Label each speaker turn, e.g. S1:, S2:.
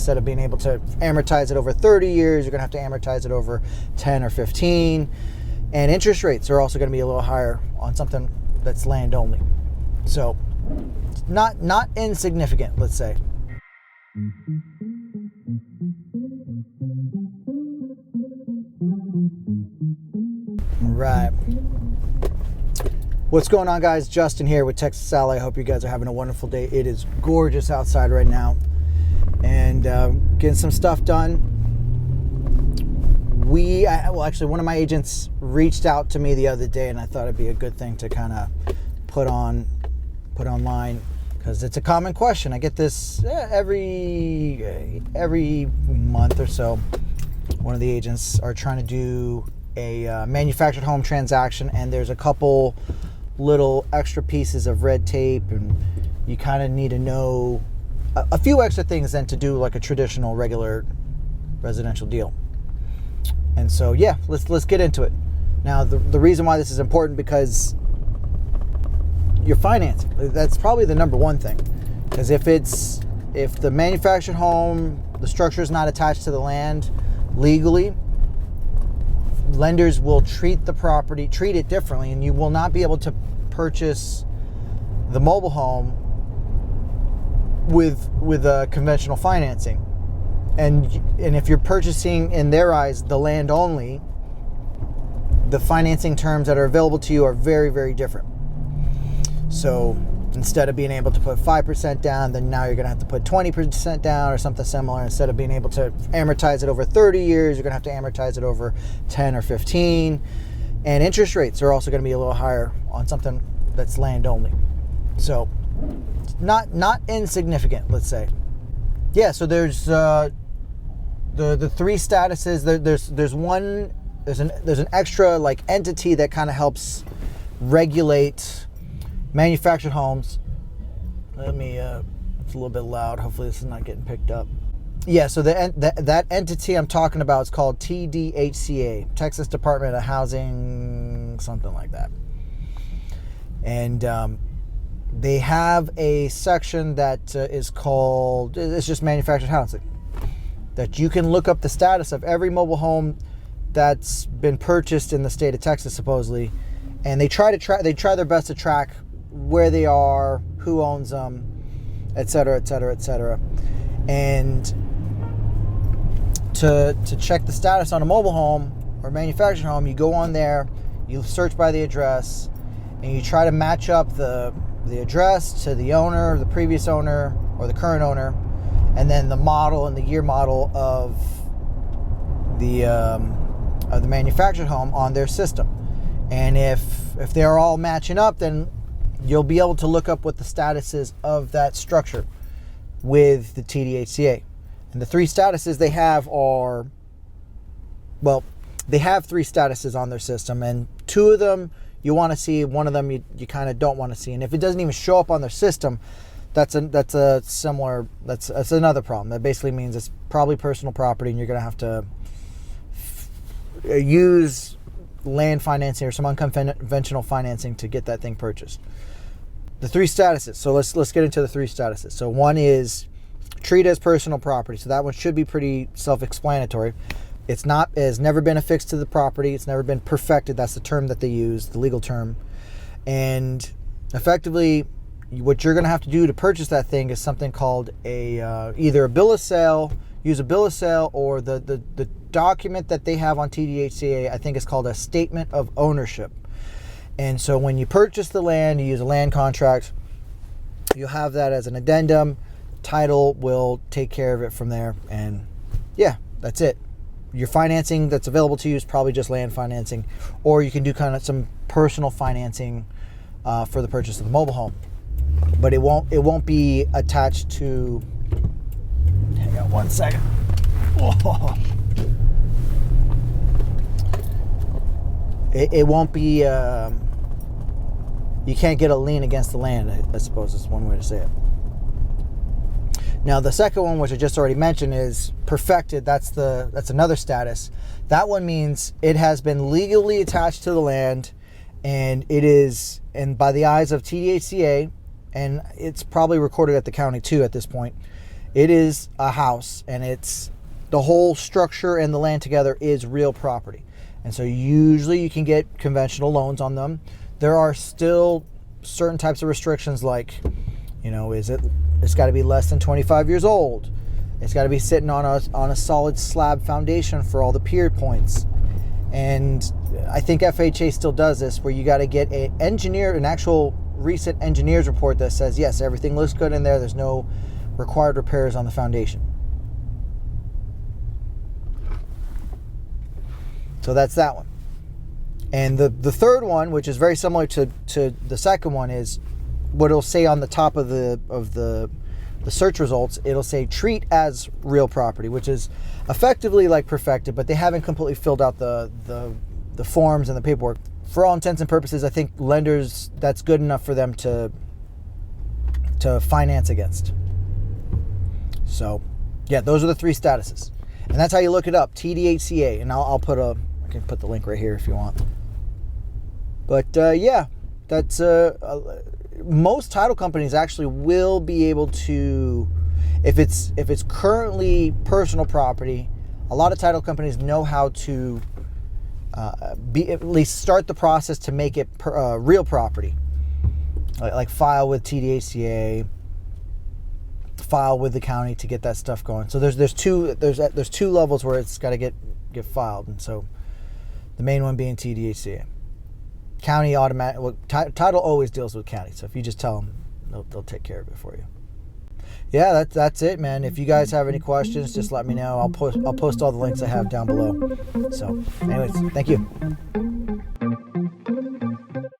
S1: instead of being able to amortize it over 30 years, you're going to have to amortize it over 10 or 15. And interest rates are also going to be a little higher on something that's land only. So not insignificant, let's say. Right. What's going on, guys? Justin here with Texas Ally. I hope you guys are having a wonderful day. It is gorgeous outside right now, and getting some stuff done. Actually, one of my agents reached out to me the other day, and I thought it'd be a good thing to kind of put online, because it's a common question. I get this every month or so. One of the agents are trying to do a manufactured home transaction, and there's a couple little extra pieces of red tape, and you kind of need to know a few extra things than to do like a traditional regular residential deal. And so yeah, let's get into it. Now the reason why this is important, because your financing, that's probably the number one thing. Because if the manufactured home, the structure is not attached to the land legally, lenders will treat it differently, and you will not be able to purchase the mobile home with a conventional financing. And if you're purchasing, in their eyes, the land only, the financing terms that are available to you are very, very different. So instead of being able to put 5% down, then now you're going to have to put 20% down or something similar. Instead of being able to amortize it over 30 years, you're going to have to amortize it over 10 or 15. And interest rates are also going to be a little higher on something that's land only. So not insignificant, let's say. Yeah, so there's the three statuses. There's an extra like entity that kind of helps regulate manufactured homes. It's a little bit loud. Hopefully this is not getting picked up. Yeah, so that entity I'm talking about is called TDHCA, Texas Department of Housing, something like that. And they have a section that is called, it's just manufactured housing, that you can look up the status of every mobile home that's been purchased in the state of Texas, supposedly. And they try their best to track where they are, who owns them, et cetera, et cetera, et cetera. And to check the status on a mobile home or manufactured home, you go on there, you search by the address, and you try to match up the address to the owner, the previous owner, or the current owner, and then the model and the year model of the manufactured home on their system. And if they're all matching up, then you'll be able to look up what the status is of that structure with the TDHCA. And the three statuses they have are, well, they have three statuses on their system, and two of them you want to see, one of them you kind of don't want to see. And if it doesn't even show up on their system, that's another problem. That basically means it's probably personal property, and you're going to have to use land financing or some unconventional financing to get that thing purchased. The three statuses. So let's get into the three statuses. So one is treated as personal property. So that one should be pretty self-explanatory. It has never been affixed to the property. It's never been perfected. That's the term that they use, the legal term. And effectively, what you're going to have to do to purchase that thing is something called either a bill of sale, use a bill of sale, or the document that they have on TDHCA, I think it's called a statement of ownership. And so when you purchase the land, you use a land contract, you'll have that as an addendum. Title will take care of it from there. And yeah, that's it. Your financing that's available to you is probably just land financing, or you can do kind of some personal financing for the purchase of the mobile home. But it won't be attached to, hang on one second. Whoa. It won't be, you can't get a lien against the land, I suppose is one way to say it. Now the second one, which I just already mentioned, is perfected. That's another status. That one means it has been legally attached to the land, and it is, and by the eyes of TDHCA, and it's probably recorded at the county too at this point, It is a house, and it's the whole structure and the land together is real property. And so usually you can get conventional loans on them. There are still certain types of restrictions, like, it's got to be less than 25 years old. It's got to be sitting on a solid slab foundation for all the pier points. And I think FHA still does this, where you got to get an actual recent engineer's report that says, yes, everything looks good in there. There's no required repairs on the foundation. So that's that one. And the third one, which is very similar to the second one, is what it'll say on the top of the search results. It'll say treat as real property, which is effectively like perfected, but they haven't completely filled out the forms and the paperwork. For all intents and purposes, I think lenders, that's good enough for them to finance against. So yeah, those are the 3 statuses, and that's how you look it up. TDHCA, and I can put the link right here if you want. But yeah, that's most title companies actually will be able to, if it's currently personal property, a lot of title companies know how to at least start the process to make it real property, like file with TDHCA, file with the county to get that stuff going. So there's two levels where it's got to get filed, and so the main one being TDHCA. County automatic. Well, title always deals with county, so if you just tell them, they'll take care of it for you. Yeah, that's it, man. If you guys have any questions, just let me know. I'll post all the links I have down below. So, anyways, thank you.